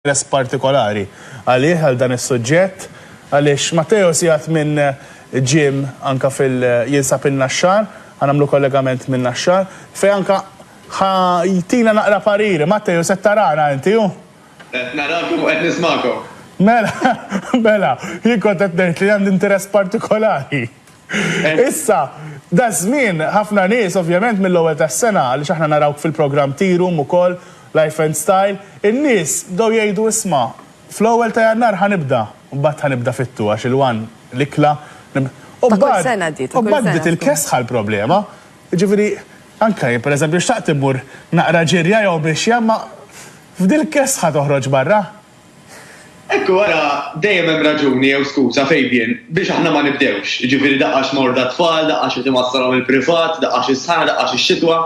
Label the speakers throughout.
Speaker 1: interess partikolari għalih għal dan is-suġġett għaliex Matthaeus jgħat minn ġim anka jinsab in-naxxar, għanamlu kollegament minn naxxar, fej anka jtina naqra pariri. Matthaeus qed tarana inti ju?
Speaker 2: Narakum qed nismakom.
Speaker 1: Mela, jien kont qed ngħid li għandi interess partikolari. Issa, da żmien ħafna nies ovvjament mill-ewwel tas-sena għaliex aħna narawk fil-programm Tirum ukoll Life and Style, in-nies dew jgħidu isma' fl-ewwel ta' Jannar ħanibda, u mbagħad ħanibda fit-tu għax il-wan l-ikla. U mbagħad il-kesħa l-problema. Ġifieri anke pereżempju xtaqt immur naqra ġirja jew biex jamma f'dil kesħa toħroġ barra.
Speaker 2: Ekku wara dejjem hemm raġuni jew skuża Fabian biex aħna ma nibdewx. Ġifieri daqqax morda tfal, daqqax qed imassalhom il-privat, daqqax is-sħar, daqqax ix-xitwa.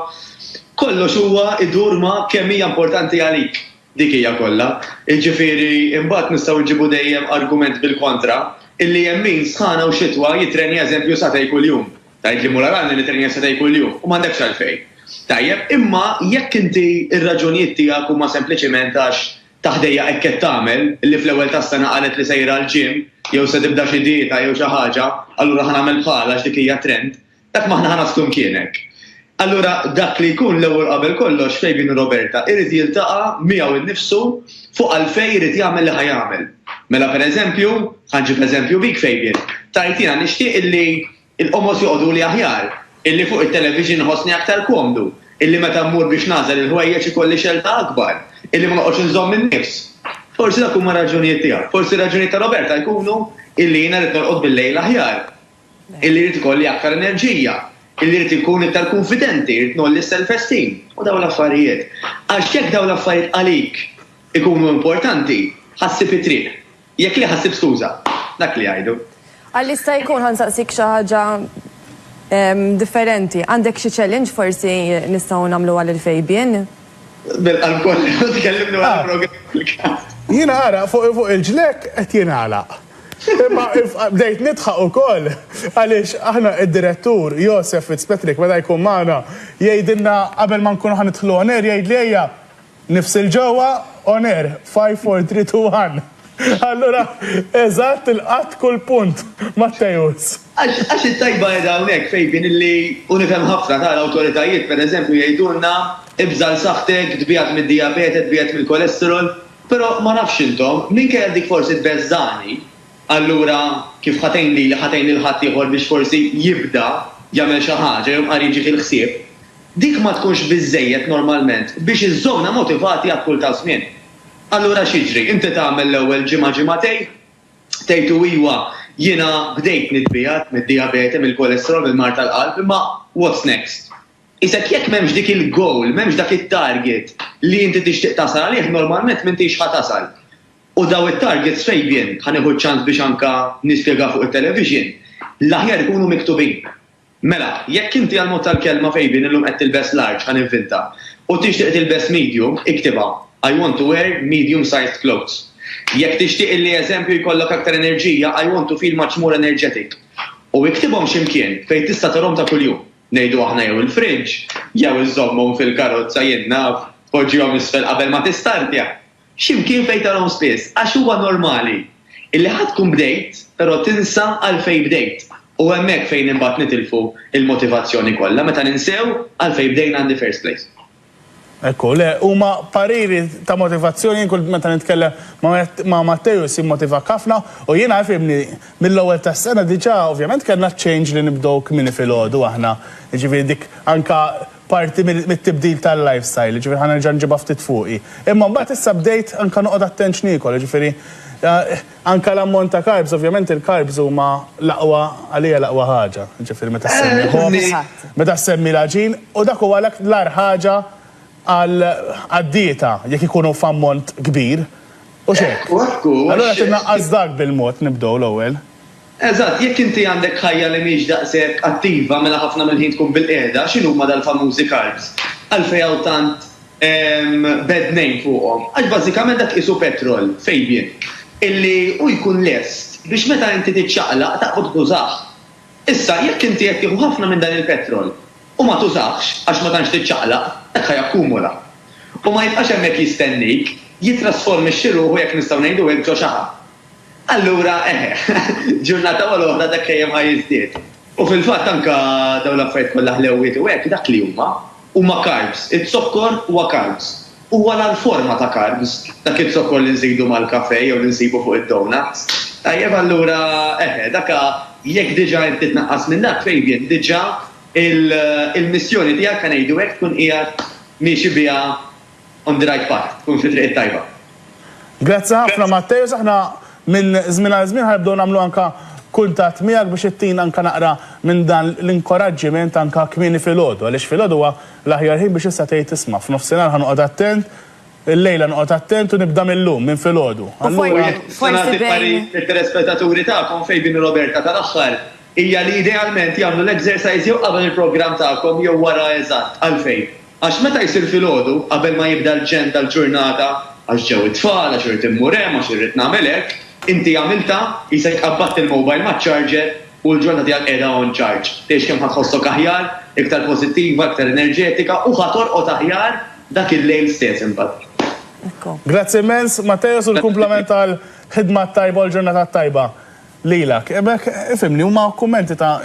Speaker 2: Kollox huwa idur ma' kemm hija importanti għalik dik hija kollha. Jiġifieri imbagħad nistgħu nġibu dejjem argument bil-kontra illi hemm min sħana u xitwa jitrenja eżempju satej kuljum. Tgħid li muragalni li trenja satej kuljum u m'għandekx għalfejn. Tajjeb, imma jekk inti ir-raġunijiet tiegħek huma sempliċement għax taħdejja hekk qed tagħmel illi fl-ewwel tas-sena qalet li sejra l-ġim jew se tibda xi dieta jew xi ħaġa, allura ħanagħmel bħala dik hija trend, dak m'aħna ħanaslu mkienek. Allura dak li jkun l-ewwel qabel kollox Fabian u Roberta irid jiltaqa' miegħu innifsu fuq għalfejn irid jagħmel li ħajamel. Mela pereżempju, ħanġib eżempju bik Fabian, tajtina nixtieq illi l-qomos joqogħdu li aħjar, illi fuq it-television ħossni aktar komdu, illi meta mmur biex nażel il-ħwejjeġ ikolli xelta akbar, illi ma noqgħodx inżomm in-nifs. Forsi dak huma raġunijiet tiegħek, forsi raġunijiet ta' Roberta jkunu illi jiena rid norqod bil-lejl aħjar, illi rid ikolli aktar enerġija, illi rrid ikun iktar konfidenti, rrid nolli self-esteem u dawn l-affarijiet. Għax jekk dawn l-affarijiet għalik ikunu importanti, ħassib it-triq. Jekk li ħassib skuża, dak li jgħidu.
Speaker 3: Għallista jkun ħansaqsik xi ħaġa differenti. Għandek xi challenge forsi nistgħu nagħmlu għal il-Fabian?
Speaker 2: Bil-qalb kollu tkellimnu għal programm.
Speaker 1: Jiena ara fuq il-ġlek qed jingħalaq. Imma bdejt nidħaq ukoll għaliex aħna id-direttur Josef Fitzpatrick meta jkun magħna jgħidilna qabel ma nkunu ħanidħlu on air jgħid lejja nifsil ġewwa on air 5, 4, 3, 2, 1. Allura eżatt il-qatt kull punt Matthaeus.
Speaker 2: Għax it-tajba qiegħda hawnhekk Fabian illi u nifhem ħafna tal-awtoritajiet pereżempju jgħidulna ibżal saħħtek, tbigħat mid-dijabete, tbigħat mill-kolesterol, però ma nafx intom minkejja dik forsi tbeżżani. Allura kif ħatejn li ħatejn il-ħadd ieħor biex forsi jibda jagħmel xi ħaġa jew qari jiġi fil-ħsieb, dik ma tkunx biżżejjed normalment biex iżżomna motivati għal kull ta' żmien. Allura x'jiġri, inti tagħmel l-ewwel ġimgħatej, tgħidu iwa jiena bdejt nitbigħat mid-dijabete, mill-kolesterol, mill-mart tal-qalb, imma what's next? Isek jekk m'hemmx dik il-goal, m'hemmx dak it-target li inti tixtieq tasal għalih normalment m'intix ħatasal. U daw it-targets Fabian ħanieħu ċans biex anka nispjega fuq it-television, l-aħjar ikunu miktubin. Mela, jekk inti għal-mod tal-kelma Fabian illum qed tilbes large ħaninvinta u tixtieq tilbes medium, iktibha I want to wear medium-sized clothes. Jekk tixtieq li eżempju jkollok aktar enerġija, I want to feel much more energetic. U iktibhom x'imkien fejn tista' tarhom ta' kuljum. Ngħidu aħna jew il-fridge, jew iżommhom fil-karozza jien naf, poġġihom isfel qabel ma tistartja. X'imkien fejn tarhom spiss, għax huwa normali. Illi ħadd tkun bdejt, però tinsa għalfejn bdejt. U hemmhekk fejn imbagħad nitilfu il-motivazzjoni kollha meta ninsew għalfejn bdejna in the first place.
Speaker 1: Ekku, le, huma pariri ta' motivazzjoni kull meta nitkellem ma' Matthaeus jimmotiva ħafna u jiena għafimni mill-ewwel tas-sena diġà ovvjament kellna change li nibdew kmieni filgħodu aħna. Jiġifieri dik anka parti mit-tibdil tal-lifestyle, ġifieri ħanerġa' nġibha ftit fuqi. Imma mbagħad issa bdejt anka noqgħod attent x'niekol, ġifieri anka l-ammont ta' carbs, ovvjament il-carbs huma l-aqwa għalija l-aqwa ħaġa. Ġifieri meta semmi hops, meta semmi l-aġin u dak huwa l-ar ħaġa għad-dieta jekk ikunu f'ammont kbir. U xejn. Allura tinnaqqas dak bil-mod nibdew l-ewwel.
Speaker 2: Eżatt, jekk inti għandek ħajja li mhix daqshekk attiva mela ħafna mill-ħin tkun bil-qiegħda, x'inhu huma dal-famużi carbs? Għalfejn hawn tant bad name fuqhom. Għax bażikament dak isu petrol, Fabian, illi hu jkun lest biex meta inti tiċċaqlaq taqbad tużaħ. Issa jekk inti qed tieħu ħafna minn dan il-petrol u ma tużaħx għax ma tantx tiċċaqlaq, dak ħajakkumula. U ma jibqax hemmhekk jistennik, jitrasformi x-xiruħu jekk nistgħu ngħidu hekk ġo xaħa. Allura, ġurnata wara oħra dak kejjem ħajjiżdied. U fil-fatt anke dawn l-affarijiet kollha ħlewwiet u hekk dak li huma carbs. It-sokkor huwa carbs. Huwa l-forma ta' carbs. Dak it-sokkor li nżidu mal-kafè jew li nsibu fuq id-donuts. Tajjeb allura, daka jekk diġà inti tnaqqas minn dak Fabian, diġà il-missjoni tiegħek kan ngħidu hekk tkun qiegħed miexi biha on the right path, tkun fi triq tajba.
Speaker 1: Grazzi ħafna Matthaeus, aħna minn żmien għal żmien ħarbdew nagħmlu anke kuntatt miegħek biex ittina anke naqra minn dan l-inkoraġġiment anke kmieni filgħodu, għaliex filgħodu huwa l-aħjar ħin biex issa tgħid isma' f'nofsinhar ħanoqgħod attent, il-lejla noqgħod attent u nibda mill-lum minn filgħodu.
Speaker 3: Forsi bejn.
Speaker 2: Il-telespettaturi tagħkom Fabian u Roberta tal-aħħar hija li idealment jagħmlu l-exercise jew qabel il-programm tagħkom jew wara eżatt għalfejn. Għax meta jsir filgħodu qabel ma jibda l-ġen tal-ġurnata għax ġew it-tfal, għax irid immur hemm, għax irid nagħmel hekk, inti għamilta jisek qabbatt il-mobile maċ-charger u l-ġurnata tiegħek qiegħda on charge. Tgħix kemm ħadħossok aħjar, iktar pożittiva, iktar enerġetika u ħatorqod aħjar dak il-lejl stess imbagħad.
Speaker 1: Grazzi immens, Matthaeus, u l-kumplament tal-ħidma tajba u l-ġurnata tajba lilek. Ifhimni huma kummenti ta'